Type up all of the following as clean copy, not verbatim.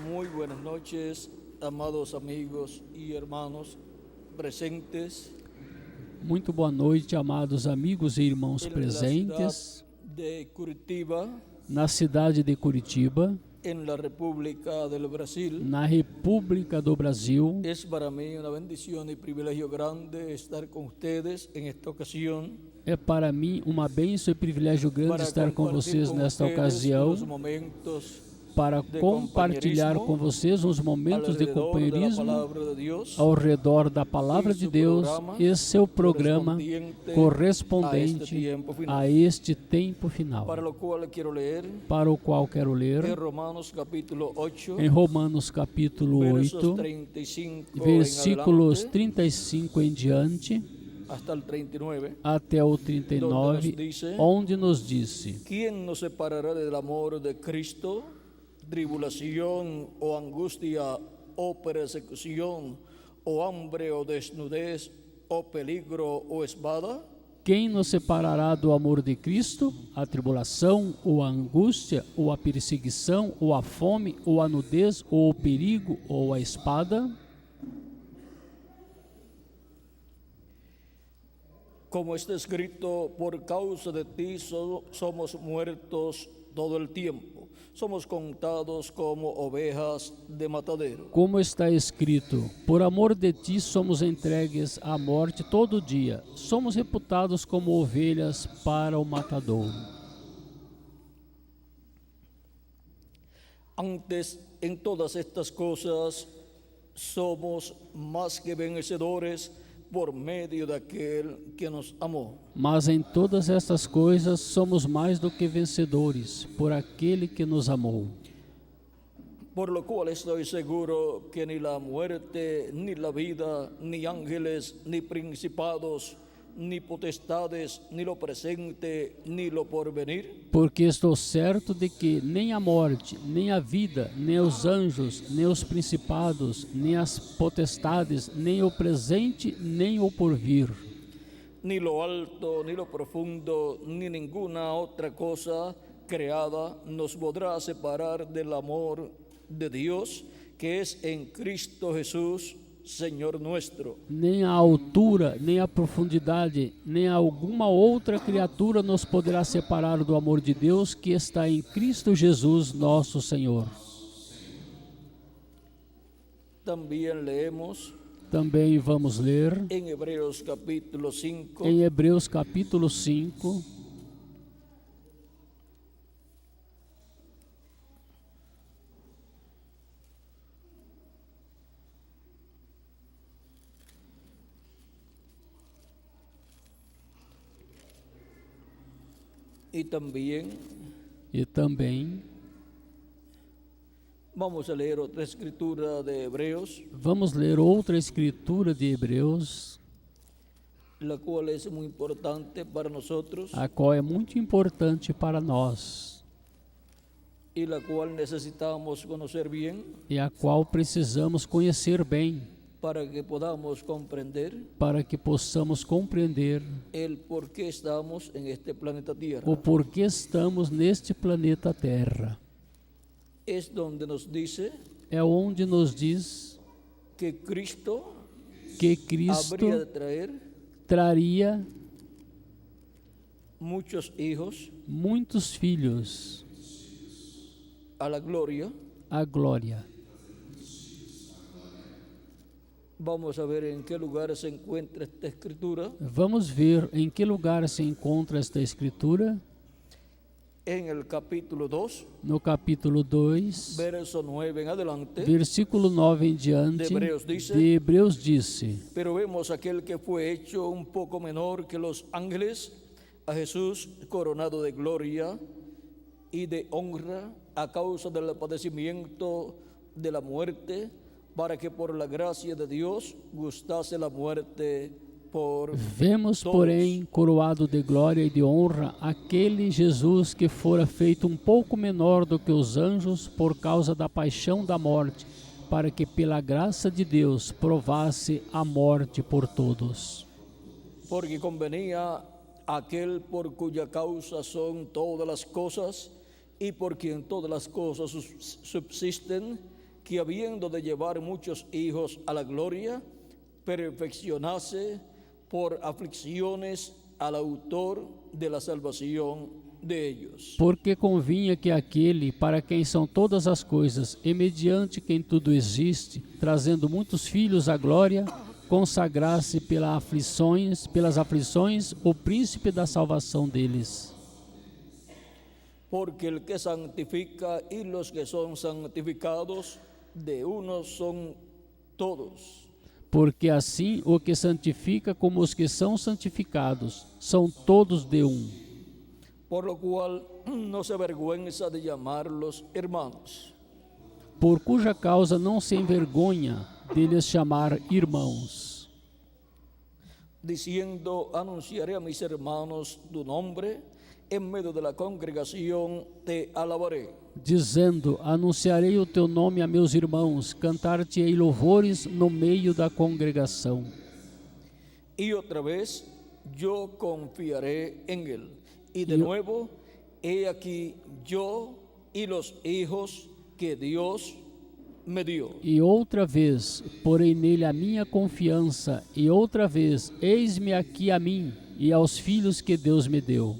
Muy buenas noches, amados amigos y hermanos presentes Muito boa noite, amados amigos e irmãos en la presentes ciudad de Curitiba, na cidade de Curitiba, en la República del Brasil. na República do Brasil. Es para mí una bendición y privilegio grande estar con ustedes en esta ocasión É para mim uma bênção e privilégio grande para estar com compartir vocês con nesta ustedes ocasião, los momentos para compartilhar com vocês uns momentos de alrededor de la companheirismo palabra de Dios. ao redor da Palavra de Deus e seu programa correspondente a este tempo final, Para lo cual quiero leer para o qual quero en ler Romanos capítulo 8, em Romanos capítulo versos 8, 35 versículos en adelante, 35 em diante, hasta el 39, até o 39, onde nos disse: ¿quién nos separará del amor de Cristo? Tribulación o angustia o persecución o hambre o desnudez o peligro o espada? Quem nos separará do amor de Cristo? A tribulação, ou a angústia, ou a perseguição, ou a fome, ou a nudez, ou o perigo, ou a espada? Como está escrito, por causa de ti somos muertos todo el tiempo. Somos contados como ovejas de matadero. Como está escrito: por amor de ti somos entregues à morte todo dia. Somos reputados como ovelhas para o matadouro. Antes, en todas estas cosas, somos más que vencedores por medio de aquel que nos amó. Mas em todas estas coisas somos mais do que vencedores, por aquele que nos amou. Por lo cual estoy seguro que ni la muerte, ni la vida, ni ángeles, ni principados, ni potestades, ni lo presente, ni lo porvenir, Porque estou certo de que nem a morte, nem a vida, nem os anjos, nem os principados, nem as potestades, nem o presente, nem o porvir, ni lo alto, ni lo profundo, ni ninguna otra cosa creada nos podrá separar del amor de Dios que es en Cristo Jesús, Señor nuestro. nem a altura, nem a profundidade, nem alguma outra criatura nos poderá separar do amor de Deus que está em Cristo Jesus, nosso Senhor. También leemos Também vamos ler en Hebreos capítulo 5, em Hebreus capítulo 5, y también e também vamos a leer otra escritura de Hebreos, vamos ler outra escritura de Hebreus, la cual es muy importante para nosotros a qual é muito importante para nós y la cual necesitamos conocer bien e a qual precisamos conhecer bem para que podamos comprender para que possamos compreender el por qué estamos en este planeta Tierra. o porquê estamos neste planeta Terra. Es donde nos dice É onde nos diz que Cristo que Cristo habría de traer traria muchos hijos muitos filhos a la gloria. à glória. Vamos a ver en qué lugar se encuentra esta escritura. Vamos ver em que lugar se encontra esta escritura. En el capítulo 2, No capítulo 2, verso 9 en adelante. versículo 9 em diante, de Hebreus disse: Pero vemos aquel que fue hecho un poco menor que los ángeles, a Jesús coronado de gloria y de honra a causa del padecimiento de la muerte, para que por la gracia de Dios gustase la muerte por Vemos, todos. porém, coroado de glória e de honra, aquele Jesus que fora feito um pouco menor do que os anjos por causa da paixão da morte, para que pela graça de Deus provasse a morte por todos. Porque convenía aquel por cuya causa son todas las cosas y por quien todas las cosas subsisten, que habiendo de llevar muchos hijos a la gloria, perfeccionase por aflicciones al autor de la salvación de ellos. Porque convinha que aquele para quem são todas as coisas, e mediante quem tudo existe, trazendo muitos filhos à glória, consagrasse pelas aflições o príncipe da salvação deles. Porque el que santifica y los que son santificados, de uno son todos. Porque assim o que santifica como os que são santificados, são todos de um. Por lo cual no se avergüenza de llamarlos hermanos, Por cuja causa não se envergonha de lhes chamar irmãos, diciendo: anunciaré a mis hermanos tu nombre, en medio de la congregación te alabaré. dizendo: anunciarei o teu nome a meus irmãos, cantar-te-ei louvores no meio da congregação. Y otra vez yo confiaré en él. Y de Y- nuevo, he aquí yo y los hijos que Dios me dio. E outra vez, porei nele a minha confiança, e outra vez, eis-me aqui a mim e aos filhos que Deus me deu.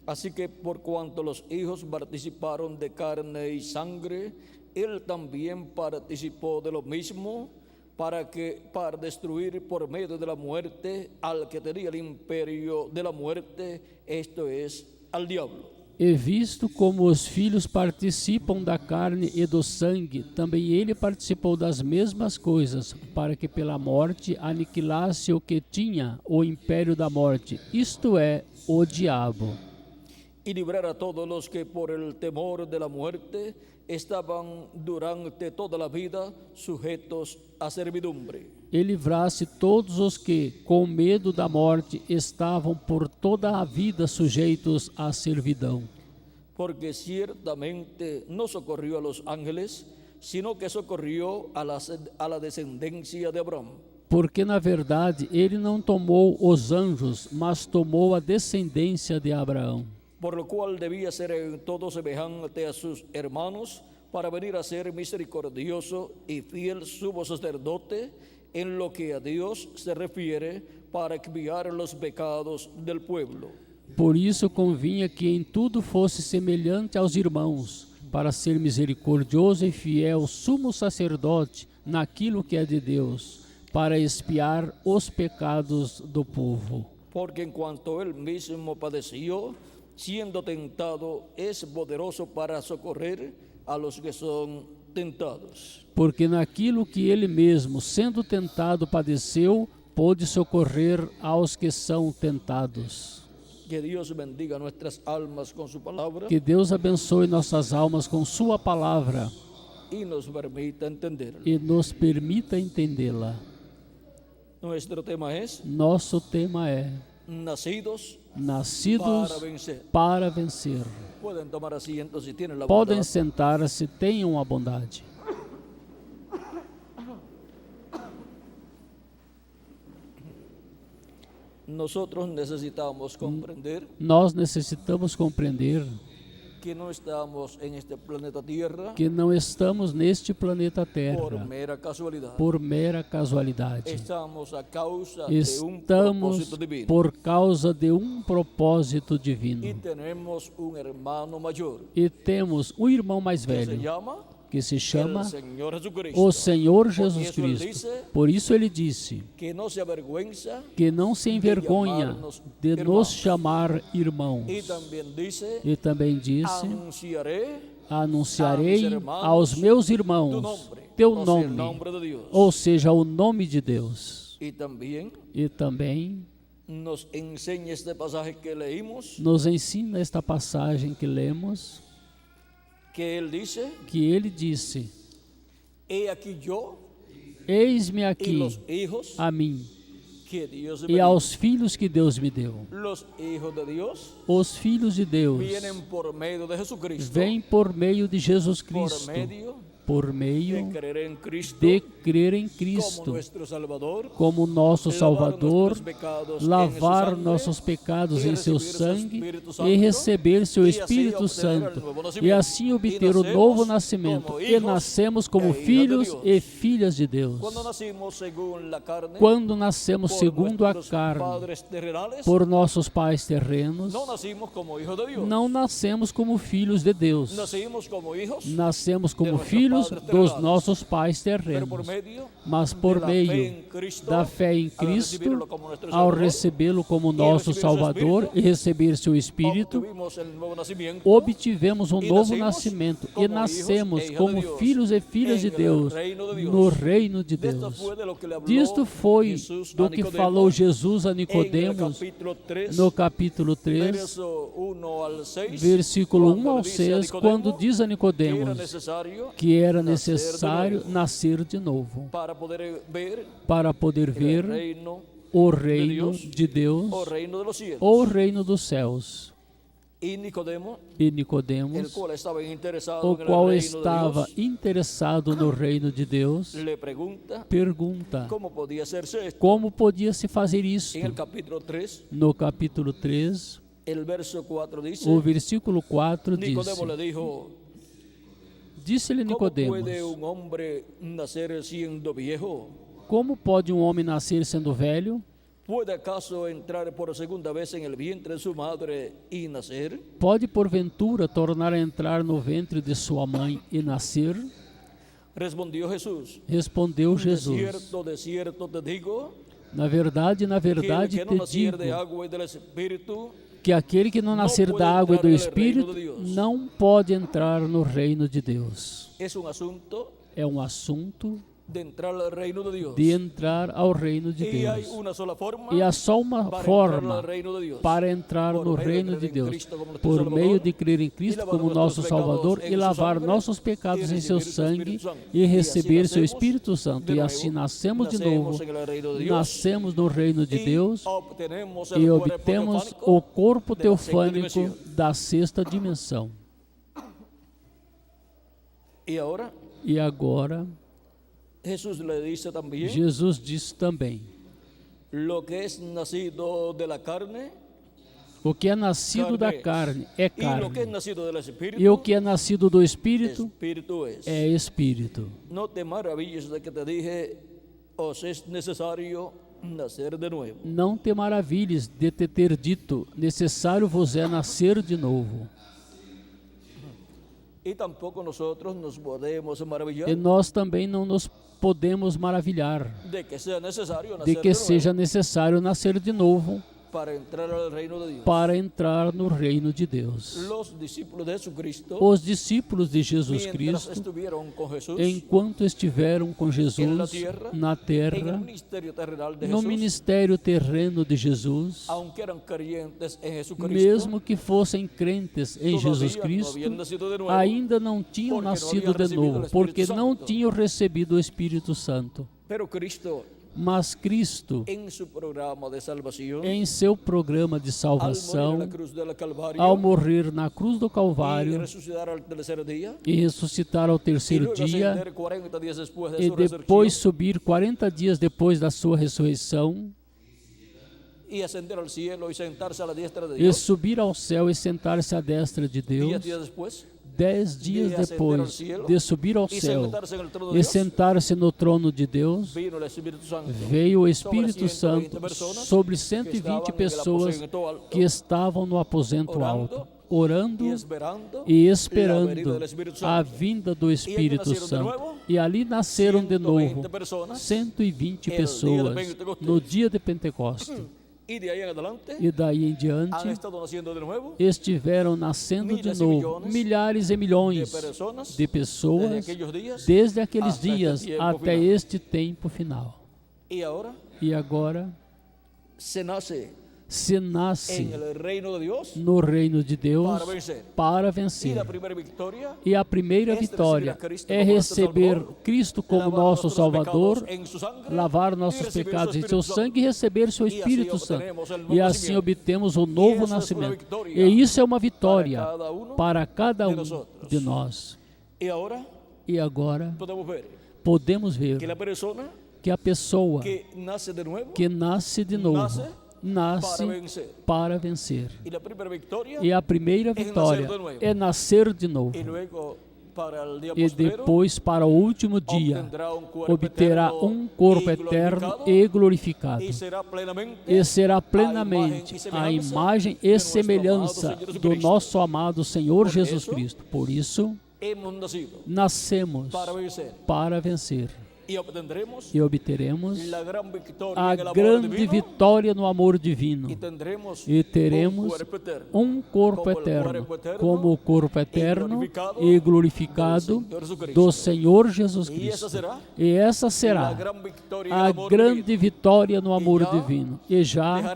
Así que por cuanto los hijos participaron de carne y sangre, él también participó de lo mismo, para destruir por medio de la muerte al que tenía el imperio de la muerte, esto es, al diablo. E visto como os filhos participam da carne e do sangue, também ele participou das mesmas coisas, para que pela morte aniquilasse o que tinha o império da morte, isto é, o diabo. Y librar a todos los que por el temor de la muerte estaban durante toda la vida sujetos a servidumbre. E livrasse todos os que, com medo da morte, estavam por toda a vida sujeitos à servidão. Porque ciertamente no socorrió a los ángeles, sino que socorrió a la descendencia de Abraham. Porque, na verdade, ele não tomou os anjos, mas tomou a descendência de Abraão. Por lo cual debía ser en todo semejante a sus hermanos, para venir a ser misericordioso y fiel sumo sacerdote en lo que a Dios se refiere, para expiar los pecados del pueblo. Por isso convinha que em tudo fosse semelhante aos irmãos, para ser misericordioso e fiel sumo sacerdote naquilo que é de Deus, para expiar os pecados do povo. Porque en cuanto él mismo padeció, siendo tentado, es poderoso para socorrer a los que son tentados. Porque naquilo que ele mesmo, sendo tentado, padeceu, pôde socorrer aos que são tentados. Que Dios bendiga nuestras almas con su palabra Que Deus abençoe nossas almas com sua palavra y nos permita entenderla. e nos permita entendê-la. Nuestro tema es Nosso tema é nacidos Nascidos para vencer. para vencer. Pueden tomar asiento si tienen la Podem bondad. sentar-se, tenham a bondade. Nosotros necesitamos comprender Nós necessitamos compreender que no estamos en este planeta Tierra que não estamos neste planeta por Terra mera casualidad. por mera casualidade. Estamos a causa de un Estamos propósito divino. por causa de um propósito Y divino. tenemos un hermano mayor E temos um irmão mais que se velho, llama que se chama el Señor Jesucristo. o Senhor Por Jesus isso ele Cristo. disse Por isso ele disse que no se avergüenza que não se envergonha llamarnos de nos irmãos. chamar irmãos. y también dice: E também disse: anunciaré anunciarei a mis hermanos aos meus tu irmãos nombre, teu o sea, el nome, nombre de Dios. ou seja, o nome de Deus. Y también E também nos enseña este pasaje que leímos, nos ensina esta passagem que lemos, que él dice: que ele disse: he aquí yo eis-me y aqui los hijos a mim que Dios me e dio. aos filhos que Deus me deu. Los hijos de Dios Os filhos de Deus vienen por medio de Jesucristo, vêm por meio de Jesus por Cristo, medio por de meio creer en Cristo de crer em como Cristo nuestro Salvador, como nosso Salvador, nuestros pecados en lavar su sangre, nossos pecados e em seu receber seu sangue Espírito e Santo, receber seu e Espírito assim obter Santo, o novo nascimento. e assim obter o E novo nascemos nascimento, como e hijos nascemos como e hijas de filhos Deus. e filhas de Deus. Cuando nacimos según la carne, Quando nascemos por segundo a nuestros carne, padres terrenales, por nossos pais terrenos, no nacimos como hijos de Dios. não nascemos como filhos de Deus. Nacimos como hijos, Nascemos como nossos filhos padres dos terrenais. nossos pais pero por terrenos. medio Mas por de la fe meio en Cristo, da fé em al Cristo, recibirlo como nuestro ao Salvador, recebê-lo como nosso receber seu Salvador Espírito, e receber seu Espírito, obtuvimos el nuevo nacimiento, obtivemos um e novo nascemos nascimento como e nascemos hijos e como hijas de Deus, filhos e filhas de en el Deus reino de Deus. no reino de Desto Deus. fue de lo que le habló Disto foi Jesús a do que Nicodemo falou Jesus a en el Nicodemos capítulo 3, no capítulo 3, verso 1 al 6, versículo 1 cuando ao le dice a 6, Nicodemo quando diz a que era Nicodemos necessário que era nascer de necessário novo nascer de novo para poder ver para poder el ver reino, o reino Deus, de Deus o reino de los cielos. ou o reino dos céus. Y Nicodemo, E el Nicodemos, cual estaba interesado o en el qual reino estava de Dios, interessado no reino de Deus, le pregunta pergunta cómo podía hacerse esto. como podia se fazer isto. En el capítulo 3, No capítulo 3, el verso 4 dice, o versículo 4 diz: Nicodemo le dijo, Disse-lhe ¿cómo Nicodemos: puede un hombre nacer siendo viejo? Como pode um homem nascer sendo velho? ¿Puede acaso entrar por segunda vez en el vientre de su madre y nacer? Pode porventura tornar a entrar no ventre de sua mãe e nascer? Respondió Jesús, Respondeu Jesus: de cierto te digo, Na verdade, que el que no te naciere digo de agua y del Espíritu, que aquele que não nascer pode da água e do entrar no reino Espírito de Deus. não pode entrar no reino de Deus. es un asunto É um assunto de entrar al reino de Dios. de entrar ao reino de Y hay Deus. una sola forma E há só uma para entrar forma al reino de Deus. para entrar Por no meio de reino crer de em Deus, Cristo como nosso por Salvador, meio de crer em Cristo lavar como nossos nosso pecados Salvador em e seu lavar sangue, nossos pecados e em seu receber o seu sangue Espírito Santo. e E assim receber seu nascemos Espírito Santo. de E novo, assim nascemos de nascemos novo, en el reino de Deus, nascemos no reino de e Deus obtenemos e el cuerpo obtemos teofánico o corpo de la sexta teofânico dimensão. da sexta dimensão. Y ahora E agora, Jesús le dice también, Jesus diz também: lo que es nacido de la carne, o que é nascido da carne carne é y lo que es carne, nacido del Espíritu, e o que é nascido do Espírito Espíritu es. é Espírito. No te maravilles de que te dije, os es necesario nacer de nuevo. Não te maravilhes de te ter dito: necessário vos é nascer de novo. Y tampoco nosotros nos podemos maravillar E nós também não nos podemos maravilhar de que sea necesario de nacer que de seja nuevo necessário nascer de novo para entrar al reino de Dios. para entrar no reino de Deus. Los discípulos de Jesucristo, Os discípulos de Jesus mientras Cristo, estuvieron con Jesús enquanto estiveram com Jesus na en el terra, ministerio terrenal de no Jesús, ministério terreno de Jesus, aunque eran creyentes en Jesucristo, mesmo que fossem crentes em todavía Jesus no Cristo, habían nacido de nuevo, ainda não tinham porque não nascido haviam de recebido o novo, Espírito porque não Santo. tinham recebido o Espírito Santo. pero Cristo, Mas Cristo, en su programa de salvación, em seu programa de al morir en salvação, la cruz del Calvario ao morrer na cruz do y Calvário resucitar al tercer día, e ressuscitar ao y terceiro luego dia, ascender 40 días después de e su depois resurrección, subir 40 dias depois da sua ressurreição, y ascender al cielo y sentarse a la diestra de e Dios, subir ao céu e sentar-se à destra de 10 Deus, días después, 10 dias de ascender depois ao cielo de subir ao y céu sentarse en el trono de e Dios, sentar-se no trono de Deus, vino el Espíritu Santo veio o Espírito sobre 120 Santo personas sobre que estaban 120 en el pessoas aposento alto, que estavam no aposento orando alto, orando y esperando e la esperando venida del Espíritu a Santo. vinda do Espírito nasceram de Santo. novo? E ali nasceram de 120 novo personas 120 el día de pessoas Pentecostés. no dia de Pentecostes. Y de ahí en adelante E daí em han diante estado naciendo de nuevo estiveram nascendo de milhas e novo milhões milhares e de milhões personas de desde pessoas aquellos días desde aqueles hasta este dias tiempo até final. este tempo final. y ahora E agora se nace se nasce en el reino de Dios no reino de Deus para vencer. para Y vencer. la primera victoria E a primeira es vitória recibir a Cristo é como nosso receber Salvador, Cristo como lavar nosso nossos Salvador, pecados en su sangre, lavar y nossos recibir pecados su em seu Espíritu sangue e receber seu E assim Espírito Santo. obteremos o novo E assim nascimento. obtemos o E novo essa é uma nascimento. vitória E isso é uma vitória cada um para cada de um nosotros. de nós. Y ahora E E agora podemos ver podemos ver que a pessoa que a pessoa que nasce de novo que nasce de novo nasce para vencer. e a primeira vitória E a primeira vitória é nascer de novo. e luego para o dia E postrero depois, para o último dia, obterá um corpo eterno e glorificado. E será plenamente a imagem e semelhança do nosso amado Senhor Jesus Cristo. Por isso, hemos nacido nascemos para vencer para vencer e obtendremos e obteremos a grande vitória a en el amor grande divino vitória no amor divino. e tendremos E teremos corpo eterno um corpo eterno, como o corpo eterno e glorificado do Senhor Jesus Cristo. E essa será a grande vitória no amor divino. E já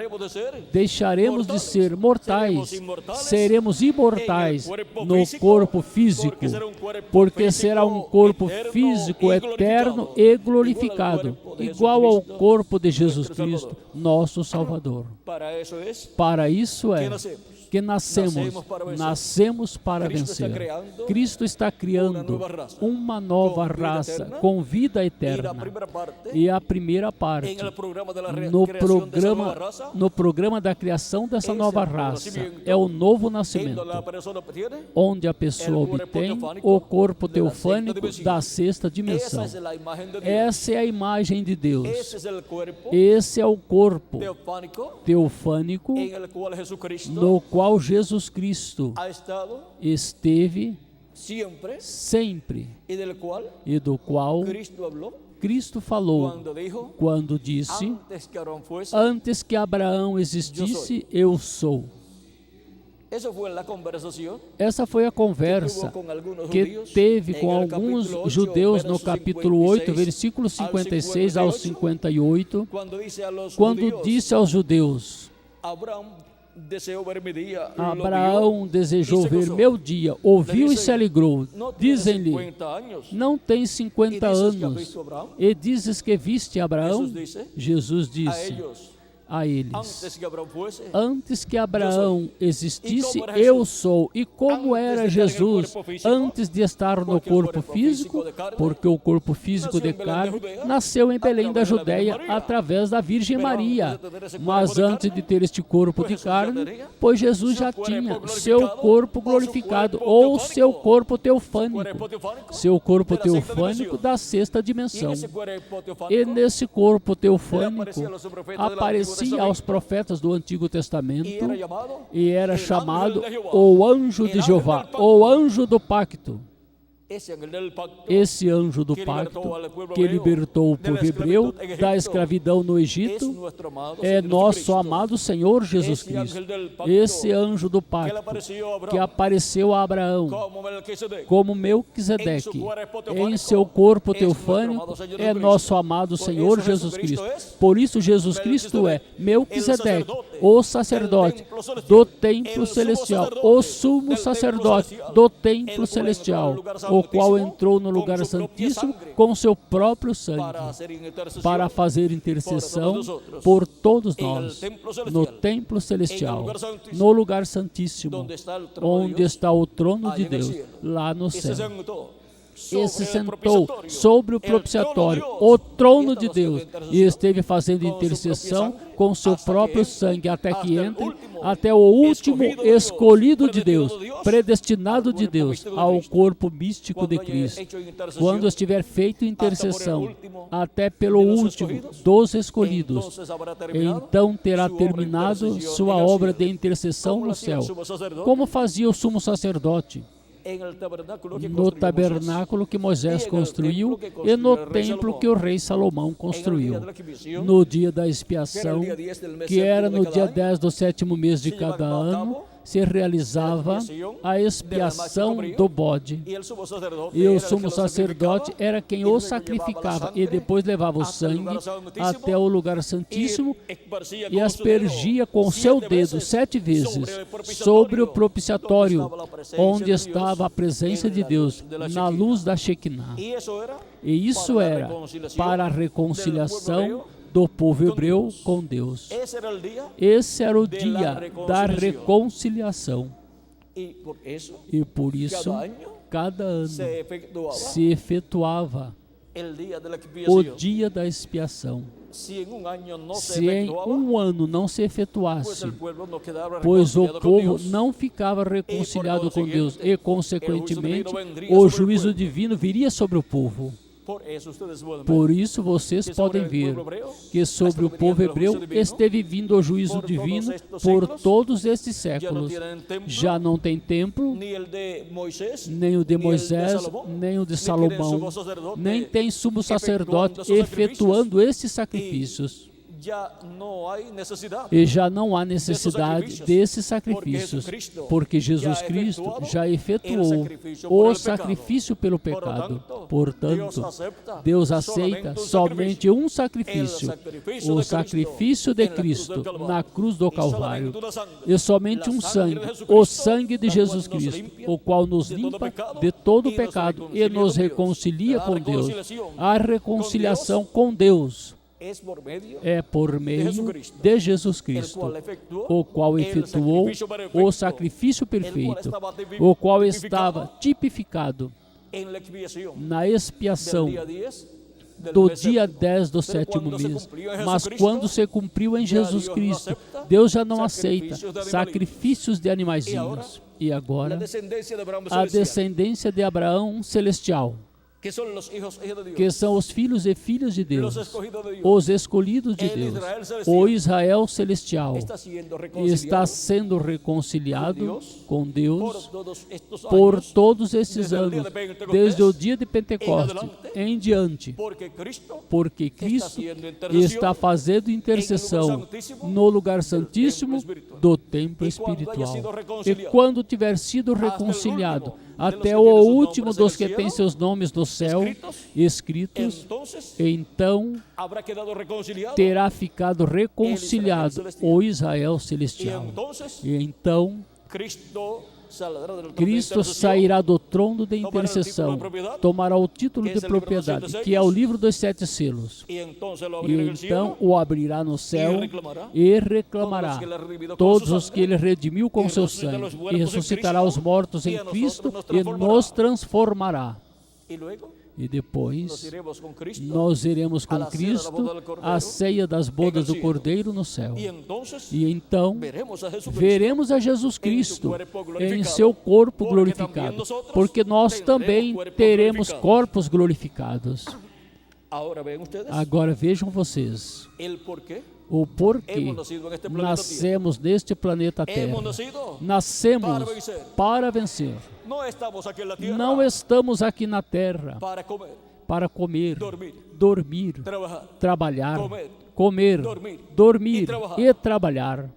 deixaremos de ser mortais, seremos imortais no corpo físico, porque será um corpo físico eterno e glorificado, igual ao corpo de Jesus Cristo, nosso Salvador. Para isso é que nascemos para vencer. Cristo está criando uma nova raça com vida eterna. E a primeira parte, no programa da criação dessa nova raça, é o novo nascimento, onde a pessoa obtém o corpo teofânico da sexta dimensão. Essa é a imagem de Deus. Esse é o corpo teofânico no qual Jesus Cristo esteve sempre e do qual Cristo falou quando disse: antes que Abraão existisse, eu sou. Essa foi a conversa que teve com alguns judeus no capítulo 8, versículos 56 ao 58, quando disse aos judeus: Abraão desejou ver meu dia, ouviu e se alegrou. Dizem-lhe: não tens 50 anos, e dizes que viste Abraão? Jesus disse a eles: antes que Abraão existisse, eu sou. E como era Jesus antes de estar no corpo físico? Porque o corpo físico de carne nasceu em Belém da Judeia através da Virgem Maria. Mas antes de ter este corpo de carne, pois Jesus já tinha seu corpo glorificado, ou seu corpo teofânico, seu corpo teofânico da sexta dimensão. E nesse corpo teofânico aparecia aos profetas do Antigo Testamento e era chamado o anjo de Jeová, o anjo do pacto. Esse anjo do pacto que libertou o povo hebreu da escravidão no Egito é nosso amado Senhor Jesus Cristo. Esse anjo do pacto que apareceu a Abraão como Melquisedeque em seu corpo teofânico é nosso amado Senhor Jesus Cristo. Por isso Jesus Cristo é Melquisedeque, o sacerdote do templo celestial, o sumo sacerdote do templo celestial, o qual entrou no lugar santíssimo com seu próprio sangue para fazer intercessão por todos nós no templo celestial, no lugar santíssimo, onde está o trono de Deus, lá no céu. E se sentou sobre o propiciatório, o trono de Deus, e esteve fazendo intercessão com seu próprio sangue, até que entre, até o último escolhido de Deus, predestinado de Deus, ao corpo místico de Cristo. Quando estiver feito intercessão, até pelo último dos escolhidos, então terá terminado sua obra de intercessão no céu, como fazia o sumo sacerdote no tabernáculo que Moisés construiu e no templo que o rei Salomão construiu. No dia da expiação, que era no dia 10 do 7º mês de cada ano, se realizava a expiação do bode. E o sumo sacerdote era quem o sacrificava e depois levava o sangue até o lugar santíssimo e aspergia com seu dedo 7 vezes sobre o propiciatório, onde estava a presença de Deus, na luz da Shekinah. E isso era para a reconciliação do povo hebreu com Deus. Esse era o dia da reconciliação. E por isso, cada ano se efectuaba se efetuava el día de la o expiación. dia da expiação. Si en un año no se Se em efectuaba, um ano não se pues efetuasse, el pueblo no quedaba pois o reconciliado con povo Dios. não ficava reconciliado com Deus e, consequentemente, o juízo divino vendría o sobre o juízo povo. divino viria sobre o povo. Por eso ustedes pueden ver Por isso vocês que sobre podem el ver pueblo hebreo que sobre o está povo viniendo el hebreu juicio divino, esteve vindo o juízo por todos divino estes por séculos. todos estes ya no séculos. tienen templo, Já não tem templo, ni el de Moisés, nem o de ni el de Moisés, Salomão, nem o de ni tienen Salomão, sumo sacerdote nem tem sumo sacerdote efetuando esses efetuando esses sacrifícios. ya no hay necesidad. E já não há necessidade desses sacrifícios, porque Jesus Cristo já efetuou o sacrifício pelo pecado. Portanto, Deus aceita somente um sacrifício, o sacrifício de Cristo na cruz do Calvário, e somente um sangue, o sangue de Jesus Cristo, o qual nos limpa de todo o pecado e nos reconcilia com Deus. A reconciliação com Deus é por meio de Jesus Cristo, o qual efetuou o sacrifício perfeito, o qual estava tipificado na expiação do dia 10 do sétimo mês. Mas quando se cumpriu em Jesus Cristo, Deus já não aceita sacrifícios de animaizinhos. E agora, a descendência de Abraão celestial, que são os filhos e filhas de Deus, os escolhidos de Deus, o Israel celestial, está sendo reconciliado com Deus por todos esses anos, desde o dia de Pentecostes em diante, porque Cristo está fazendo intercessão no lugar santíssimo do templo espiritual. E quando tiver sido reconciliado até o último dos que têm seus nomes no céu escritos, então terá ficado reconciliado o Israel celestial. E então Cristo sairá do trono de intercessão, tomará o título de propriedade, que é o livro dos 7 selos, e então o abrirá no céu e reclamará todos os que ele redimiu com seu sangue, e ressuscitará os mortos em Cristo e nos transformará. E depois nós iremos com Cristo à ceia das bodas do Cordeiro no céu. E então veremos a Jesus Cristo em seu corpo glorificado, porque nós também teremos corpos glorificados. Agora vejam vocês o porquê nascemos neste planeta Terra. Nascemos para vencer. Não estamos aqui na Terra para comer, dormir, trabalhar, comer, dormir e trabalhar.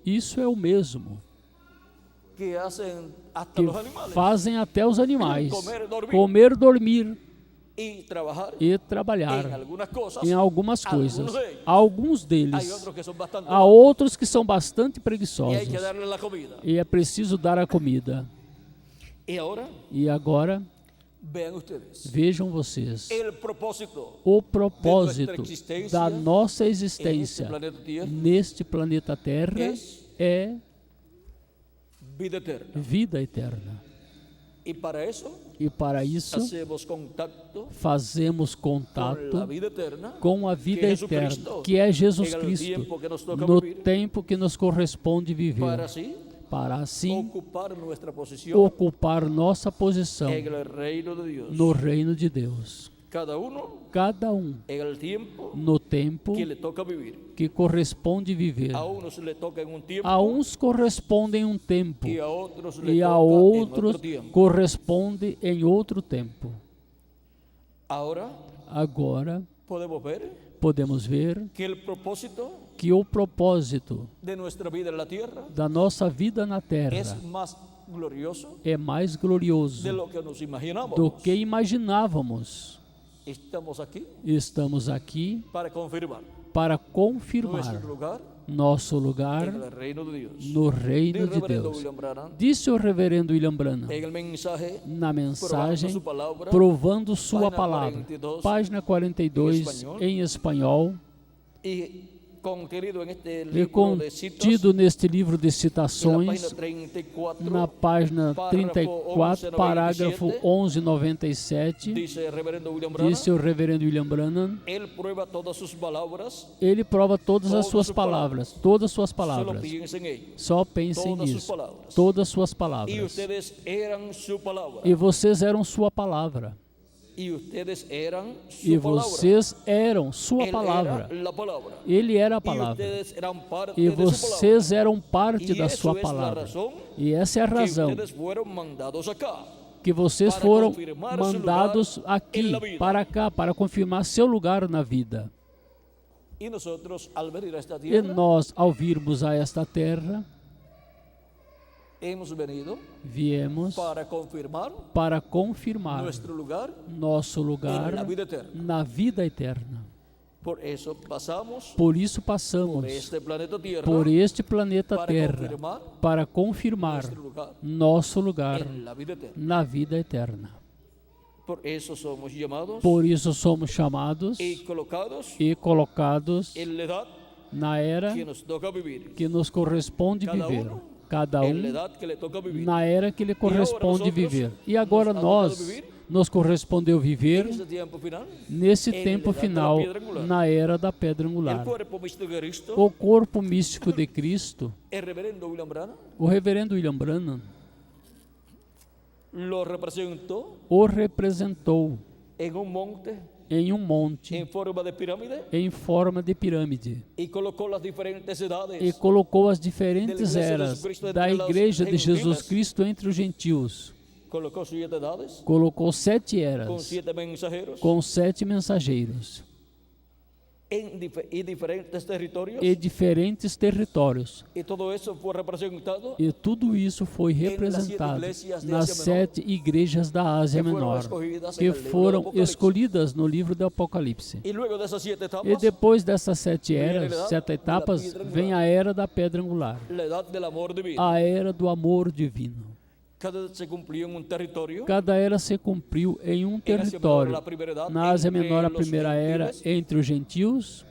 Isso é o mesmo que fazem até os animais: comer, dormir e trabalhar em algumas coisas. Alguns deles. Há outros que são bastante preguiçosos e é preciso dar a comida. E agora, vejam vocês, o propósito da nossa existência neste planeta Terra é vida eterna. E para isso, fazemos contato com a vida eterna, que é Jesus Cristo, no tempo que nos corresponde viver, para assim ocupar nossa posição no reino de Deus. Cada um no tempo que corresponde viver. A uns corresponde em um tempo e a outros corresponde em outro tempo. Agora podemos ver que o propósito da nossa vida na Terra é mais glorioso do que imaginávamos. Estamos aqui para confirmar nosso lugar no reino de Deus. Disse o reverendo William Branham na mensagem Provando Sua Palavra, página 42 em espanhol. contenido en este é libro de citas, contido neste livro de en la citações, página 34, na página 34, parágrafo 1197, dice el reverendo William Branham, disse o reverendo William Branham, él prueba todas sus palabras, ele prova todas as suas Todas palavras, solo piensen en ello. só pensem Todas sus nisso, palavras. todas suas Y palavras, ustedes eran su palabra. e vocês eram sua palavra, Y ustedes eran e su palabra. vocês eram sua Él palavra, era la palabra. ele era a Y palavra, ustedes eran parte e de su palabra. vocês eram parte Y da eso sua es la palavra, razón e essa é a que razão ustedes fueron mandados acá. que vocês para foram confirmar seu mandados lugar aqui, en la vida. para cá, para confirmar seu lugar na vida. Y nosotros, al venir a esta E tierra, nós, ao virmos a esta terra, hemos venido viemos para confirmar nuestro lugar nosso en la lugar vida eterna. na vida eterna. Por eso pasamos Por isso passamos por este planeta Tierra por este planeta para Terra confirmar para confirmar nuestro lugar nosso lugar en la vida eterna. na vida eterna. Por eso somos llamados Por isso somos chamados y colocados e colocados en la edad na era que nos toca vivir. que nos corresponde Cada viver. uno Cada en la um edad que le toca vivir. na era que lhe corresponde nosotros viver. E agora nos ha tocado nós viver nos correspondeu En viver ese tiempo final, nesse en tempo la edad de la final, piedra angular. na era da pedra el angular. cuerpo místico de Cristo, O corpo místico de Cristo, el reverendo William Branham, o reverendo William Branham, lo representó o representou en un monte em um monte en forma de pirámide em forma de pirâmide y colocó las diferentes edades e colocou as diferentes da Igreja de eras Jesus Cristo da entre las Igreja de Jesus gentiles. Cristo entre os gentios. colocó 7 edades Colocou 7 con eras 7 mensajeros com 7 mensageiros y diferentes territorios e diferentes territórios. y todo eso fue representado E tudo isso foi representado nas 7 igrejas da Ásia Menor, que foram escolhidas no livro do Apocalipse. y luego de esas 7 E etapas depois dessas 7 eras, 7 etapas, vem a era da pedra angular, la edad del amor divino. a era do amor divino. Cada se cumplió en un territorio. Cada era se cumpriu em um En Asia Menor, território. la primera edad, Na Ásia entre Menor, a los primeira era gentiles. entre os gentios.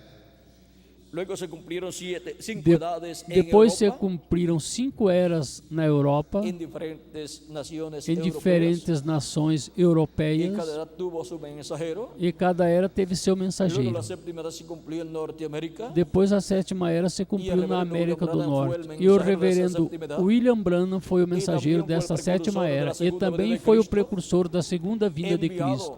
Luego se cumplieron 5 De- edades en Depois se Europa, cumpriram 5 eras na Europa, en diferentes naciones em europeas, diferentes nações y europeias, cada edad tuvo su mensajero. e cada era teve seu Luego mensageiro. la séptima edad se cumplió en Norteamérica. Depois a 7ª era se cumpriu na reverendo América do William Branham foi o Norte. E o mensageiro reverendo dessa 7ª idade. William Branham foi o mensageiro também foi o dessa 7ª precursor era da e segunda também vinda de foi o Cristo, precursor da segunda vinda de enviado Cristo,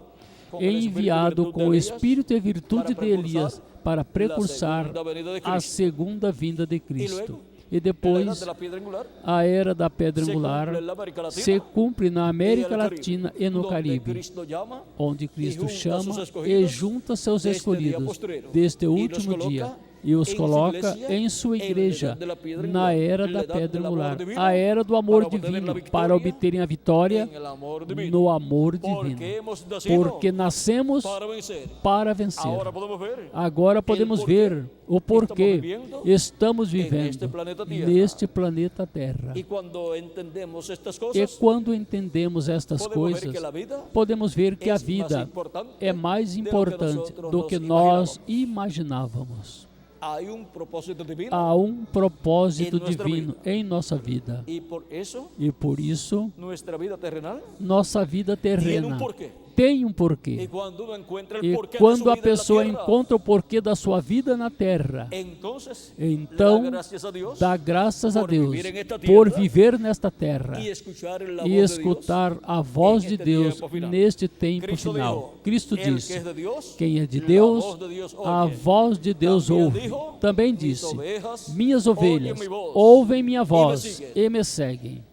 com o espírito e enviado virtude com o de Elias espírito e virtude para de Elias para precursar segunda venida de a Cristo. segunda vinda de Cristo. luego, E En la edad depois de la piedra angular a era da pedra se angular cumple en la América Latina se cumpre na y América el Caribe, Latina e no donde Caribe, Cristo llama onde Cristo junta chama seus e escolhidos junta seus deste dia escolhidos posterior, deste e nos último coloca dia e os em sua coloca igreja, em sua em la igreja edad de la piedra na angular, era en la da edad pedra del amor angular, divino, a era do amor para obter divino, la victoria para obterem a vitória en el amor divino. no amor Porque divino, hemos nacido porque nascemos para vencer. para vencer. Ahora podemos ver Agora podemos porquê ver o porquê estamos este vivendo planeta Terra. neste planeta Terra. y cuando entendemos estas E cosas, quando entendemos estas podemos ver que coisas, la vida podemos ver que a es más vida importante é mais de lo que importante nosotros do nos que nós imaginamos. imaginávamos. Hay un propósito divino Há um propósito Em nossa divino em nossa vida. y por eso E por isso, nuestra vida terrenal nossa vida tiene un terrena porquê. tem um Y porquê. cuando uno encuentra el E porquê de quando su a vida en la pessoa tierra, encontra o porquê da sua vida na terra, entonces então le da gracias a Dios dá graças a por Deus viver en esta por tierra viver nesta terra y escuchar la e voz de Dios. escutar a voz em de este Deus tempo final. neste tempo Cristo final. dijo, Cristo el que disse: es de Dios, quem é de la Deus, voz de Dios a oye. voz de Deus Também ouve. dijo, Também mis disse: ovejas minhas ovelhas oyen mi voz, ouvem minha voz siguen. e me seguem.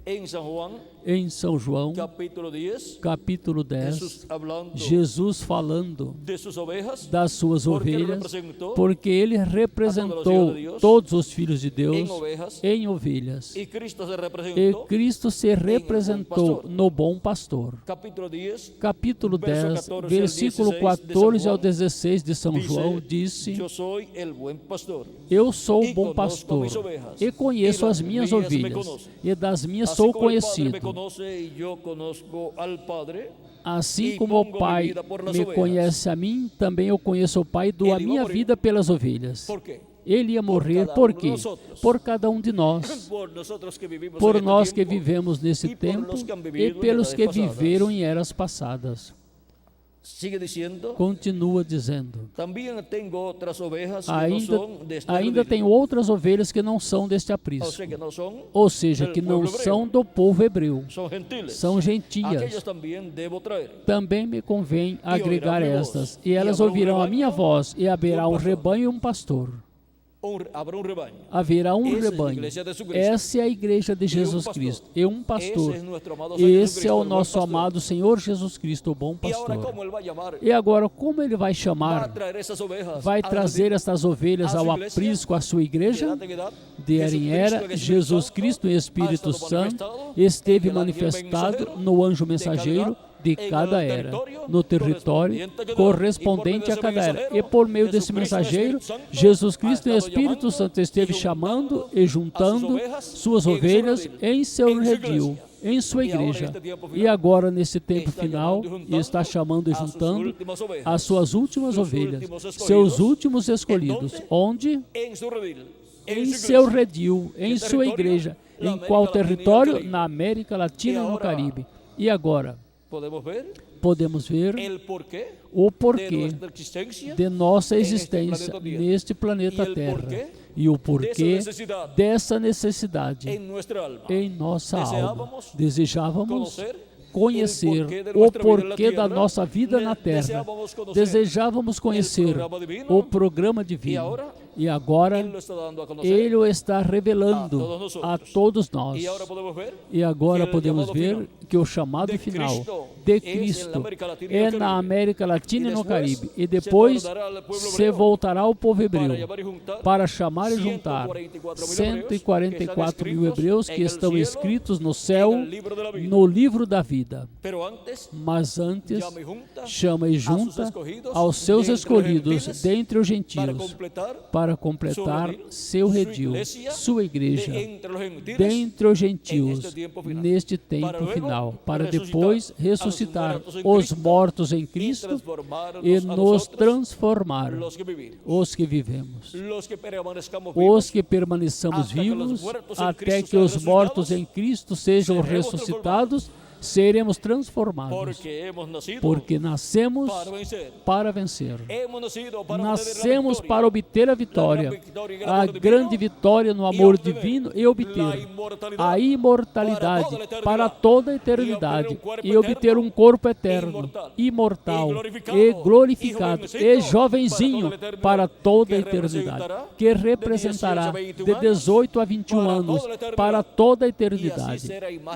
En San Juan, Em São João, capítulo 10, capítulo 10, Jesús hablando Jesus falando de sus ovejas, das suas porque ele ovelhas, representou porque ele representou todos os filhos de Deus em ovejas, em ovelhas. y Cristo se E representó. Cristo se representou no bom pastor. Capítulo 10, Capítulo Verso 10, 14 ao versículo 16 de 14 São ao João, 16 de São dice, João, disse: yo soy el buen pastor. Eu sou o e bom conosco pastor mis ovejas, e conheço e as das minhas minhas me ovelhas, conhece. e das minhas Así sou como el Padre conhecido. me conoce y yo conozco al Padre, Assim y como o pongo mi Pai vida por las me ovejas. conhece a mim, também eu conheço o Pai, dou a Ele ia minha morrer. vida pelas ovelhas. ¿Por qué? Ele ia morrer cada por um de quê? nosotros. Por cada um de nós. Por nosotros que vivimos Por en este nós que tiempo, vivemos nesse y por tempo los que han e vivido en pelos que edades pasadas. viveram em eras passadas. Sigue diciendo, Continua dizendo. también tengo otras ovejas que Ainda, no son de este ainda redil. tem outras ovelhas que não são deste O aprisco. sea que no son, Ou seja, del que não pueblo hebreo. são do povo hebreu. Son gentiles. São gentias. Aquellas también debo traer. Também me convém agregar oirão minha estas, voz, e elas e haverá ouvirão a rebanho, minha voz, e haverá e um pastor. rebanho e um pastor. Habrá un rebaño. Haverá um Essa é a rebanho. igreja de Jesus Cristo. Essa é a igreja de Jesus pastor. Cristo. E um pastor. Esse é nuestro amado Senhor Esse é Jesucristo, o el buen nosso pastor. amado Senhor Jesus Cristo, o bom E agora pastor. como ele vai chamar? E agora, como ele vai Vai chamar? trazer essas ovejas. Vai ao trazer redil estas ovelhas à ao sua igreja, aprisco, à sua de igreja? edad en edad. De era em era, Jesus Cristo em Espírito Santo esteve manifestado no anjo mensageiro de cada era, no território correspondente a cada era. E por meio desse mensageiro, Jesus Cristo em Espírito Santo esteve chamando e juntando suas ovelhas em seu redil, em sua igreja. E agora, nesse tempo final, está chamando e juntando as suas últimas ovelhas, seus últimos escolhidos. Onde? En su redil. Em su seu iglesia. redil, em sua igreja. Em qual território? Na América Latina e no Caribe. E agora, Podemos ver podemos ver el porquê o de porquê nuestra existência de nossa este existência planeta Tierra. neste planeta E el Terra porquê e o porquê dessa necessidade en nuestra alma. em nossa alma. Desejávamos Desejávamos conhecer o porquê da nossa vida na Terra. Desejávamos conhecer o programa divino. E agora Él lo está dando a conocer. Ele o está revelando a todos nós. Y ahora podemos ver E agora que el podemos llamado ver final que o chamado de final Cristo de es en Cristo la América Latina y é el Caribe. na América Latina E e no depois Caribe. E se depois voltará ao povo se hebreu voltará ao povo hebreu para chamar e juntar para chamar e juntar 144 mil hebreus que estão escritos no céu, no livro da vida. Pero antes, Mas antes, llama y junta chama e junta aos seus escolhidos dentre os para gentios completar para completar seu redil, sua igreja, de entre los gentiles dentre os gentios, neste tempo final. neste tempo Para luego final, para ressuscitar depois a ressuscitar los muertos em os Cristo mortos em y Cristo transformarnos e a nos nosotros, transformar, los que vivimos, os que vivemos. los que permanezcamos Os vivos, que permaneçamos hasta que los vivos, muertos em até Cristo que os sejam mortos ressuscitados, em Cristo sejam seremos ressuscitados, seremos transformados, porque hemos nacido porque nascemos para vencer. para vencer. Hemos nacido para Nascemos obtener para obter a vitória, a grande vitória no amor divino e obter a imortalidade para toda a eternidade e obter um corpo eterno, imortal e glorificado e jovenzinho para toda a eternidade, que representará de 18 a 21 anos para toda a eternidade.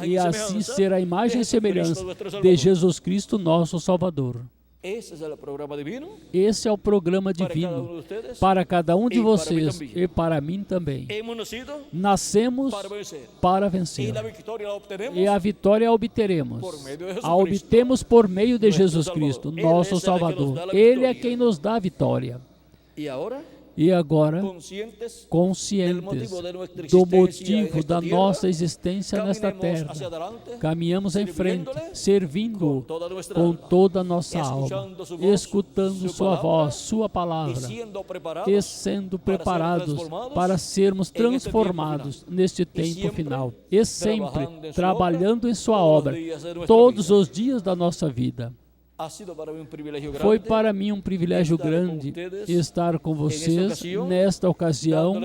E assim será a imagem e semelhança de Jesus Cristo, nosso Salvador. Ese es el programa divino Esse é o programa para cada uno divino de ustedes. para cada um de e para mim vocês também. e para mim também. Hemos nacido Nascemos para vencer. para Y vencer. la victoria la obtenemos E a vitória a obteremos. por meio de Jesus A obtemos por meio de Nosso Jesus Salvador. Cristo, Ele nosso é aquele que nos Salvador. dá a Ele é vitória. quem nos dá a vitória. Y ahora, E agora, conscientes conscientes do motivo da nossa existência nesta terra, caminhamos em frente, servindo com toda a nossa alma, escutando Sua voz, Sua palavra, e sendo preparados para sermos transformados neste tempo final, e sempre trabalhando em Sua obra, todos os dias da nossa vida. ha sido para mí un privilegio grande Foi para mim um privilégio grande estar com vocês nesta ocasião,